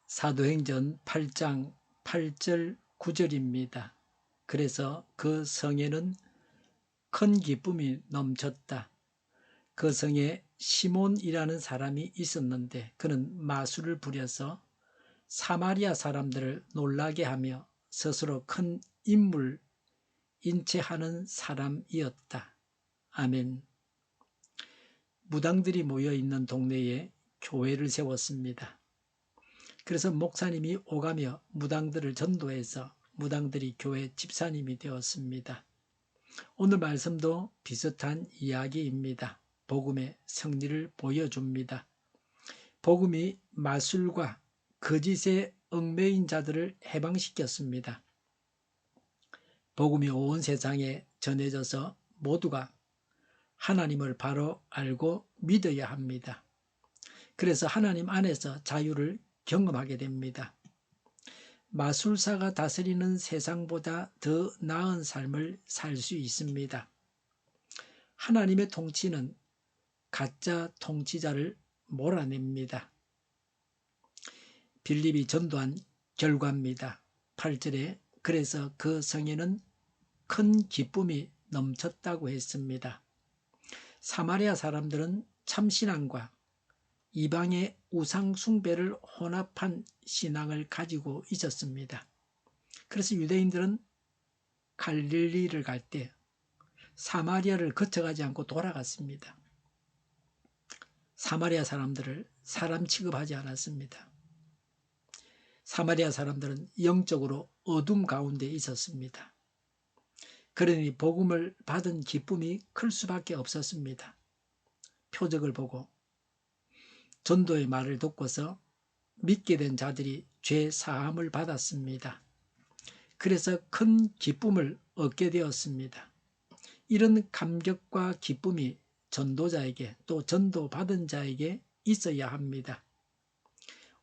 사도행전 8장 8절 9절입니다. 그래서 그 성에는 큰 기쁨이 넘쳤다. 그 성에 시몬이라는 사람이 있었는데 그는 마술을 부려서 사마리아 사람들을 놀라게 하며 스스로 큰 인물 인체하는 사람이었다. 아멘. 무당들이 모여있는 동네에 교회를 세웠습니다. 그래서 목사님이 오가며 무당들을 전도해서 무당들이 교회 집사님이 되었습니다. 오늘 말씀도 비슷한 이야기입니다. 복음의 승리를 보여줍니다. 복음이 마술과 거짓에 얽매인 자들을 해방시켰습니다. 복음이 온 세상에 전해져서 모두가 하나님을 바로 알고 믿어야 합니다. 그래서 하나님 안에서 자유를 경험하게 됩니다. 마술사가 다스리는 세상보다 더 나은 삶을 살 수 있습니다. 하나님의 통치는 가짜 통치자를 몰아냅니다. 빌립이 전도한 결과입니다. 8절에 그래서 그 성에는 큰 기쁨이 넘쳤다고 했습니다. 사마리아 사람들은 참신앙과 이방의 우상 숭배를 혼합한 신앙을 가지고 있었습니다. 그래서 유대인들은 갈릴리를 갈 때 사마리아를 거쳐가지 않고 돌아갔습니다. 사마리아 사람들을 사람 취급하지 않았습니다. 사마리아 사람들은 영적으로 어둠 가운데 있었습니다. 그러니 복음을 받은 기쁨이 클 수밖에 없었습니다. 표적을 보고 전도의 말을 듣고서 믿게 된 자들이 죄 사함을 받았습니다. 그래서 큰 기쁨을 얻게 되었습니다. 이런 감격과 기쁨이 전도자에게 또 전도받은 자에게 있어야 합니다.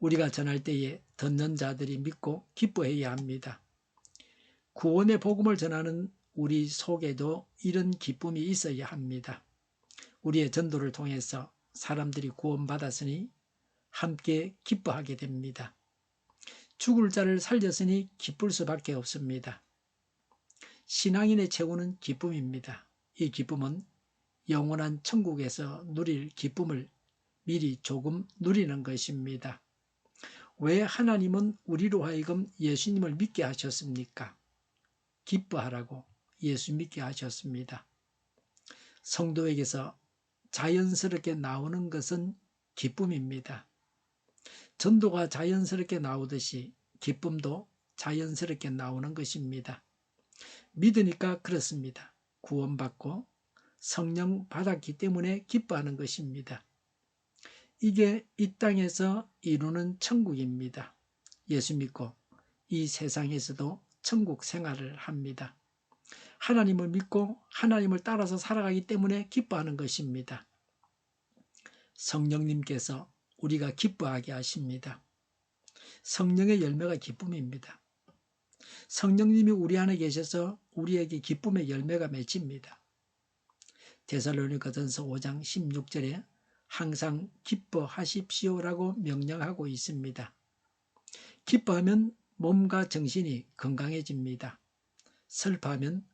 우리가 전할 때에 듣는 자들이 믿고 기뻐해야 합니다. 구원의 복음을 전하는 우리 속에도 이런 기쁨이 있어야 합니다. 우리의 전도를 통해서 사람들이 구원받았으니 함께 기뻐하게 됩니다. 죽을 자를 살렸으니 기쁠 수밖에 없습니다. 신앙인의 최고는 기쁨입니다. 이 기쁨은 영원한 천국에서 누릴 기쁨을 미리 조금 누리는 것입니다. 왜 하나님은 우리로 하여금 예수님을 믿게 하셨습니까? 기뻐하라고 예수 믿게 하셨습니다. 성도에게서 자연스럽게 나오는 것은 기쁨입니다. 전도가 자연스럽게 나오듯이 기쁨도 자연스럽게 나오는 것입니다. 믿으니까 그렇습니다. 구원받고 성령 받았기 때문에 기뻐하는 것입니다. 이게 이 땅에서 이루는 천국입니다. 예수 믿고 이 세상에서도 천국 생활을 합니다. 하나님을 믿고 하나님을 따라서 살아가기 때문에 기뻐하는 것입니다. 성령님께서 우리가 기뻐하게 하십니다. 성령의 열매가 기쁨입니다. 성령님이 우리 안에 계셔서 우리에게 기쁨의 열매가 맺힙니다. 데살로니가전서 5장 16절에 항상 기뻐하십시오라고 명령하고 있습니다. 기뻐하면 몸과 정신이 건강해집니다. 슬퍼하면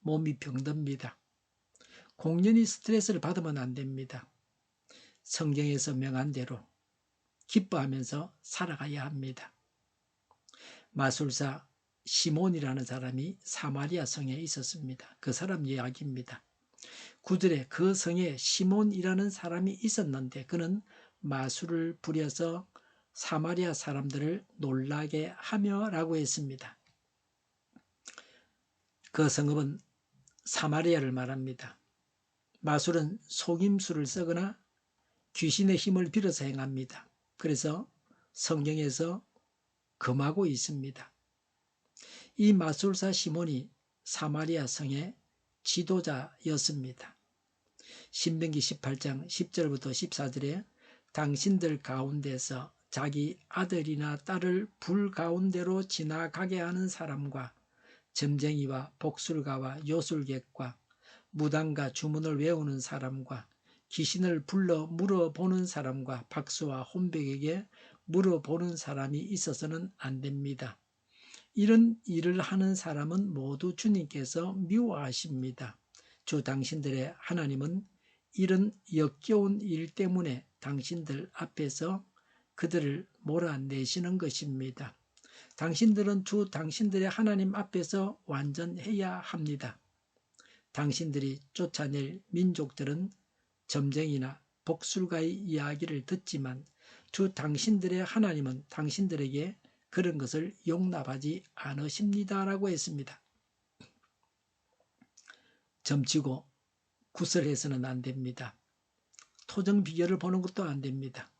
몸이 병듭니다. 공연히 스트레스를 받으면 안 됩니다. 성경에서 명한 대로 기뻐하면서 살아가야 합니다. 마술사 시몬이라는 사람이 사마리아 성에 있었습니다. 그 사람 이야기입니다. 9절에 그 성에 시몬이라는 사람이 있었는데 그는 마술을 부려서 사마리아 사람들을 놀라게 하며 라고 했습니다. 그 성읍은 사마리아를 말합니다. 마술은 속임수를 쓰거나 귀신의 힘을 빌어서 행합니다. 그래서 성경에서 금하고 있습니다. 이 마술사 시몬이 사마리아 성의 지도자였습니다. 신명기 18장 10절부터 14절에 당신들 가운데서 자기 아들이나 딸을 불 가운데로 지나가게 하는 사람과 점쟁이와 복술가와 요술객과 무당과 주문을 외우는 사람과 귀신을 불러 물어보는 사람과 박수와 혼백에게 물어보는 사람이 있어서는 안 됩니다. 이런 일을 하는 사람은 모두 주님께서 미워하십니다. 주 당신들의 하나님은 이런 역겨운 일 때문에 당신들 앞에서 그들을 몰아내시는 것입니다. 당신들은 주 당신들의 하나님 앞에서 완전해야 합니다. 당신들이 쫓아낼 민족들은 점쟁이나 복술가의 이야기를 듣지만 주 당신들의 하나님은 당신들에게 그런 것을 용납하지 않으십니다라고 했습니다. 점치고 구설해서는 안 됩니다. 토정 비결을 보는 것도 안 됩니다.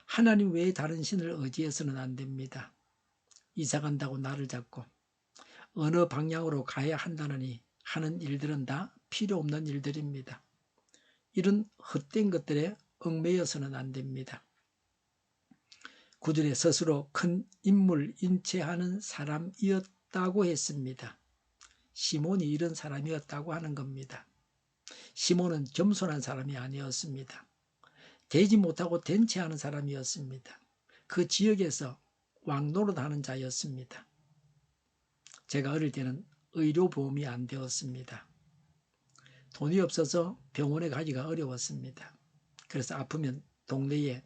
하나님 외에 다른 신을 의지해서는 안 됩니다. 이사 간다고 나를 잡고 어느 방향으로 가야 한다느니 하는 일들은 다 필요 없는 일들입니다. 이런 헛된 것들에 얽매여서는 안 됩니다. 구절에 스스로 큰 인물 인체하는 사람이었다고 했습니다. 시몬이 이런 사람이었다고 하는 겁니다. 시몬은 겸손한 사람이 아니었습니다. 되지 못하고 된체하는 사람이었습니다. 그 지역에서 왕노릇하는 자였습니다. 제가 어릴 때는 의료보험이 안 되었습니다. 돈이 없어서 병원에 가기가 어려웠습니다. 그래서 아프면 동네에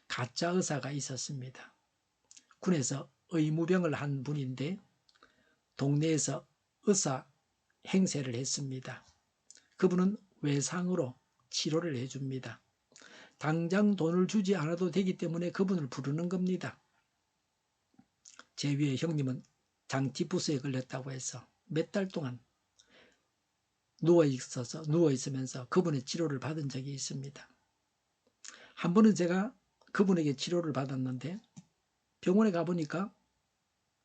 가짜 의사가 있었습니다. 군에서 의무병을 한 분인데 동네에서 의사 행세를 했습니다. 그분은 외상으로 치료를 해줍니다. 당장 돈을 주지 않아도 되기 때문에 그분을 부르는 겁니다. 제 위에 형님은 장티푸스에 걸렸다고 해서 몇 달 동안 누워있으면서 그분의 치료를 받은 적이 있습니다. 한 번은 제가 그분에게 치료를 받았는데 병원에 가보니까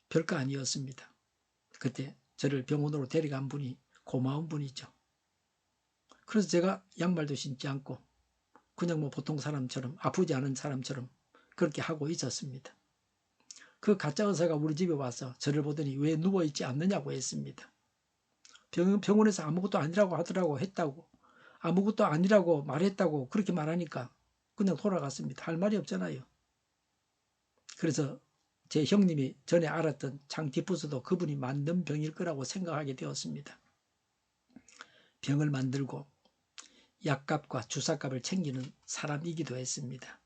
별거 아니었습니다. 그때 저를 병원으로 데려간 분이 고마운 분이죠. 그래서 제가 양말도 신지 않고 그냥 보통 사람처럼 아프지 않은 사람처럼 그렇게 하고 있었습니다. 그 가짜 의사가 우리 집에 와서 저를 보더니 왜 누워있지 않느냐고 했습니다. 병원에서 아무것도 아니라고 했다고 아무것도 아니라고 말했다고 그렇게 말하니까 그냥 돌아갔습니다. 할 말이 없잖아요. 그래서 제 형님이 전에 알았던 장티푸스도 그분이 만든 병일 거라고 생각하게 되었습니다. 병을 만들고 약값과 주사값을 챙기는 사람이기도 했습니다.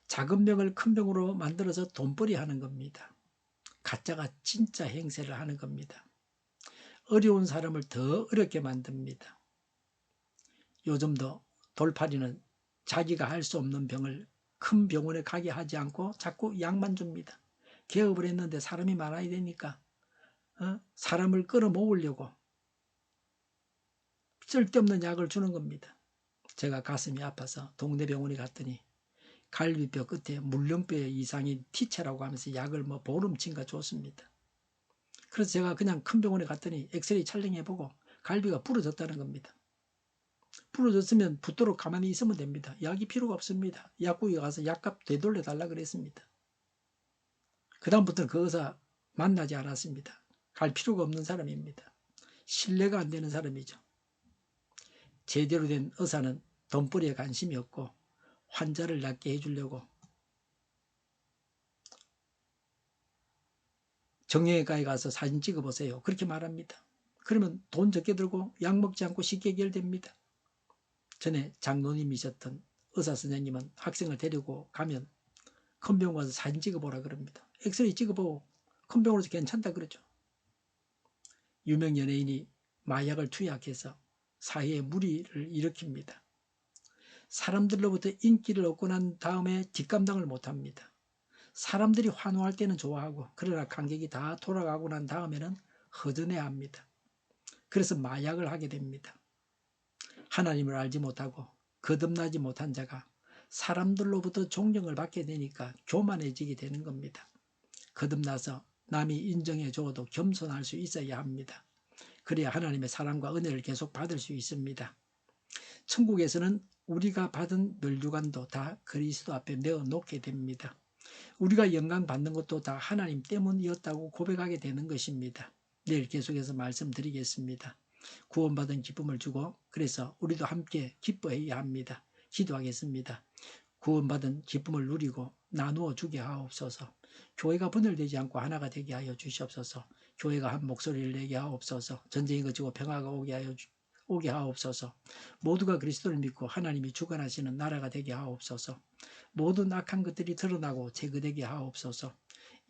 작은 병을 큰 병으로 만들어서 돈벌이 하는 겁니다. 가짜가 진짜 행세를 하는 겁니다. 어려운 사람을 더 어렵게 만듭니다. 요즘도 돌팔이는 자기가 할 수 없는 병을 큰 병원에 가게 하지 않고 자꾸 약만 줍니다. 개업을 했는데 사람이 많아야 되니까 사람을 끌어모으려고 쓸데없는 약을 주는 겁니다. 제가 가슴이 아파서 동네 병원에 갔더니 갈비뼈 끝에 물렁뼈 이상인 티체라고 하면서 약을 보름치인가 줬습니다. 그래서 제가 그냥 큰 병원에 갔더니 엑스레이 촬영해보고 갈비가 부러졌다는 겁니다. 부러졌으면 붙도록 가만히 있으면 됩니다. 약이 필요가 없습니다. 약국에 가서 약값 되돌려 달라 그랬습니다. 그 다음부터는 그 의사 만나지 않았습니다. 갈 필요가 없는 사람입니다. 신뢰가 안 되는 사람이죠. 제대로 된 의사는 돈벌이에 관심이 없고 환자를 낫게 해주려고 정형외과에 가서 사진 찍어보세요. 그렇게 말합니다. 그러면 돈 적게 들고 약 먹지 않고 쉽게 해결됩니다. 전에 장로님이셨던 의사 선생님은 학생을 데리고 가면 큰 병원 가서 사진 찍어보라 그럽니다. 엑스레이 찍어보고 큰 병원에서 괜찮다 그러죠. 유명 연예인이 마약을 투약해서 사회에 무리를 일으킵니다. 사람들로부터 인기를 얻고 난 다음에 뒷감당을 못합니다. 사람들이 환호할 때는 좋아하고 그러나 관객이 다 돌아가고 난 다음에는 허전해합니다. 그래서 마약을 하게 됩니다. 하나님을 알지 못하고 거듭나지 못한 자가 사람들로부터 존경을 받게 되니까 교만해지게 되는 겁니다. 거듭나서 남이 인정해 줘도 겸손할 수 있어야 합니다. 그래야 하나님의 사랑과 은혜를 계속 받을 수 있습니다. 천국에서는 우리가 받은 멸류관도 다 그리스도 앞에 내어놓게 됩니다. 우리가 영광 받는 것도 다 하나님 때문이었다고 고백하게 되는 것입니다. 내일 계속해서 말씀드리겠습니다. 구원받은 기쁨을 주고 그래서 우리도 함께 기뻐해야 합니다. 기도하겠습니다. 구원받은 기쁨을 누리고 나누어 주게 하옵소서. 교회가 분열되지 않고 하나가 되게 하여 주시옵소서. 교회가 한 목소리를 내게 하옵소서. 전쟁이 그치고 평화가 오게 하옵소서. 모두가 그리스도를 믿고 하나님이 주관하시는 나라가 되게 하옵소서. 모든 악한 것들이 드러나고 제거되게 하옵소서.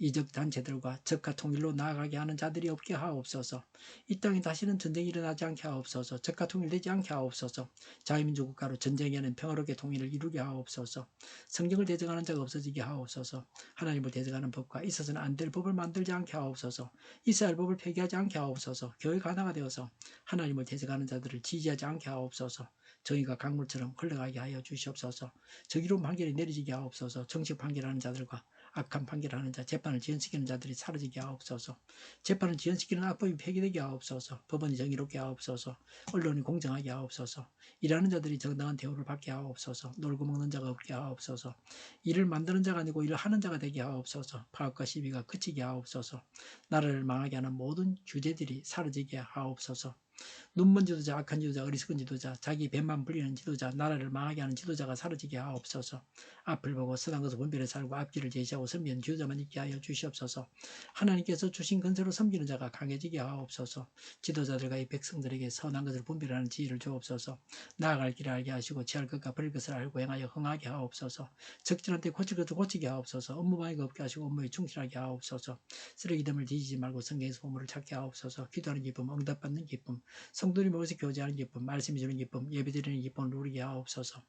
이적 단체들과 적화 통일로 나아가게 하는 자들이 없게 하옵소서. 이 땅에 다시는 전쟁이 일어나지 않게 하옵소서. 적화 통일되지 않게 하옵소서. 자유민주 국가로 전쟁에는 평화롭게 통일을 이루게 하옵소서. 성경을 대적하는 자가 없어지게 하옵소서. 하나님을 대적하는 법과 있어서는 안 될 법을 만들지 않게 하옵소서. 있어야 할 법을 폐기하지 않게 하옵소서. 교회가 하나가 되어서 하나님을 대적하는 자들을 지지하지 않게 하옵소서. 정의가 강물처럼 흘러가게 하여 주시옵소서. 정의로운 판결이 내리지게 하옵소서. 정식 판결하는 자들과 악한 판결하는 자, 재판을 지연시키는 자들이 사라지게 하옵소서. 재판을 지연시키는 악법이 폐기되게 하옵소서. 법원이 정의롭게 하옵소서. 언론이 공정하게 하옵소서. 일하는 자들이 정당한 대우를 받게 하옵소서. 놀고 먹는 자가 없게 하옵소서. 일을 만드는 자가 아니고 일을 하는 자가 되게 하옵소서. 파업과 시비가 그치게 하옵소서. 나라를 망하게 하는 모든 규제들이 사라지게 하옵소서. 눈먼 지도자, 악한 지도자, 어리석은 지도자, 자기 배만 불리는 지도자, 나라를 망하게 하는 지도자가 사라지게 하옵소서. 앞을 보고 선한 것을 분별해 살고 앞길을 제시하고 섬기는 지도자만 있게 하여 주시옵소서. 하나님께서 주신 근세로 섬기는 자가 강해지게 하옵소서. 지도자들과 이 백성들에게 선한 것을 분별하는 지혜를 주옵소서. 나아갈 길을 알게 하시고 취할 것과 버릴 것을 알고 행하여 흥하게 하옵소서. 적절한 때 고칠 것을 고치게 하옵소서. 업무방해가 없게 하시고 업무에 충실하게 하옵소서. 쓰레기됨을 뒤지지 말고 성경에서 보물을 찾게 하옵소서. 기도하는 기쁨, 응답받는 기쁨, 성도들이 모여서 교제하는 기쁨, 말씀이 주는 기쁨, 예배드리는 기쁨을 누리게 하옵소서.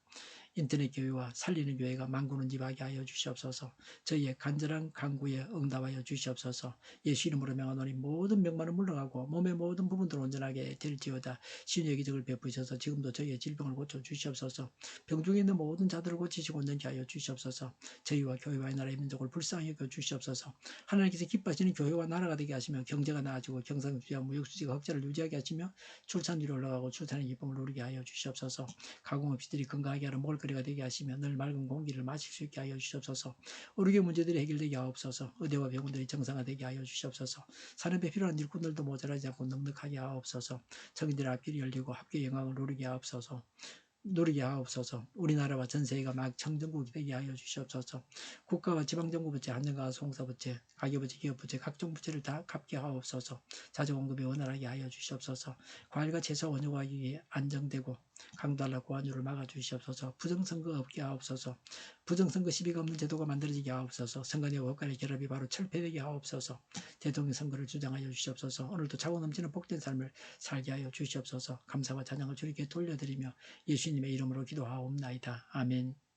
인터넷 교회와 살리는 교회가 만구는 집하게 하여 주시옵소서. 저희의 간절한 간구에 응답하여 주시옵소서. 예수 이름으로 명하노니 모든 병만은 물러가고 몸의 모든 부분들 온전하게 될지어다. 신유의 기적을 베푸셔서 지금도 저희의 질병을 고쳐 주시옵소서. 병중에 있는 모든 자들을 고치시고 온전케 하여 주시옵소서. 저희와 교회와 나라의 민족을 불쌍히 여겨 주시옵소서. 하나님께서 기뻐하시는 교회와 나라가 되게 하시며 경제가 나아지고 경상수지와 무역수지가 흑자를 유지하게 하시며 출산율이 올라가고 출산의 기쁨을 누리게 하여 주시옵소서. 가공업시들이 건강하게 하는 먹을거리가 되게 하시며 늘 맑은 공기를 마실 수 있게 하여 주시옵소서. 의료계 문제들이 해결되게 하옵소서. 의대와 병원들이 정상화되게 하여 주시옵소서. 산업에 필요한 일꾼들도 모자라지 않고 넉넉하게 하옵소서. 정인들의 앞길이 열리고 합계 영광을 누리게 하옵소서. 우리나라와 전세계가 막 청정국이 되게 하여 주시옵소서. 국가와 지방정부부채, 한정가와 송사부채, 가계부채, 기업부채, 각종 부채를 다 갚게 하옵소서. 자재공급이 원활하게 하여 주시옵소서. 과일과 채소 원유 가격이 안정되고 강달러 고환율을 막아주시옵소서. 부정선거가 없게 하옵소서. 부정선거 시비가 없는 제도가 만들어지게 하옵소서. 선관위와 법관의 결합이 바로 철폐되게 하옵소서. 대통령 선거를 주장하여 주시옵소서. 오늘도 차고 넘치는 복된 삶을 살게 하여 주시옵소서. 감사와 찬양을 주님께 돌려드리며 예수님의 이름으로 기도하옵나이다. 아멘.